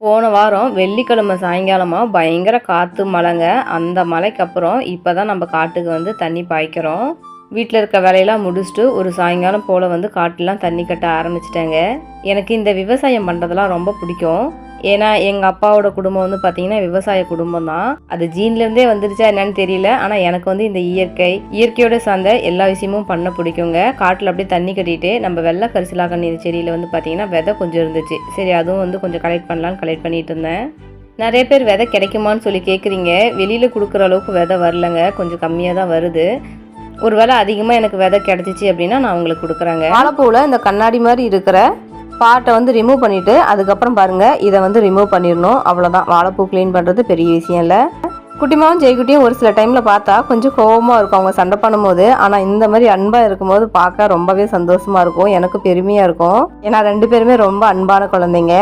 போன வாரம் வெள்ளிக்கிழமை சாயங்காலமா பயங்கர காற்று மழைங்க. அந்த மழைக்கு அப்புறம் இப்போ தான் நம்ம காட்டுக்கு வந்து தண்ணி பாய்க்கிறோம். வீட்டில் இருக்க வேலையெல்லாம் முடிச்சுட்டு ஒரு சாயங்காலம் போல் வந்து காட்டுலாம் தண்ணி கட்ட ஆரம்பிச்சிட்டேங்க. எனக்கு இந்த விவசாயம் பண்ணுறதெல்லாம் ரொம்ப பிடிக்கும். ஏன்னா எங்கள் அப்பாவோட குடும்பம் வந்து பார்த்திங்கன்னா விவசாய குடும்பம் தான். அது ஜீன்லேருந்தே வந்துருச்சா என்னன்னு தெரியல. ஆனால் எனக்கு வந்து இந்த இயற்கையோட சார்ந்த எல்லா விஷயமும் பண்ண பிடிக்குங்க. காட்டில் அப்படியே தண்ணி கட்டிட்டு நம்ம வெள்ளை கரிசலாக்கண்ணி செடியில் வந்து பார்த்திங்கன்னா விதை கொஞ்சம் இருந்துச்சு. சரி, அதுவும் வந்து கொஞ்சம் கலெக்ட் பண்ணலான்னு கலெக்ட் பண்ணிட்டு இருந்தேன். நிறைய பேர் விதை கிடைக்குமான்னு சொல்லி கேட்குறீங்க. வெளியில் கொடுக்குற அளவுக்கு விதை வரலங்க, கொஞ்சம் கம்மியாக தான் வருது. ஒரு வேளை அதிகமாக எனக்கு விதை கிடச்சிச்சு அப்படின்னா நான் உங்களுக்கு கொடுக்குறேங்க. வாழைப்பூவில் இந்த கண்ணாடி மாதிரி இருக்கிற பாட்டை வந்து ரிமூவ் பண்ணிவிட்டு அதுக்கப்புறம் பாருங்கள் இதை வந்து ரிமூவ் பண்ணிடணும். அவ்வளோதான். வாழைப்பூ க்ளீன் பண்ணுறது பெரிய விஷயம் இல்லை. குட்டிமாவும் ஜெய்குட்டியும் ஒரு சில டைமில் பார்த்தா கொஞ்சம் கோபமாக இருக்கும் அவங்க சண்டை பண்ணும்போது. ஆனால் இந்த மாதிரி அன்பாக இருக்கும்போது பார்க்க ரொம்பவே சந்தோஷமாக இருக்கும், எனக்கு பெருமையாக இருக்கும். ஏன்னா 2 பேருமே ரொம்ப அன்பான குழந்தைங்க.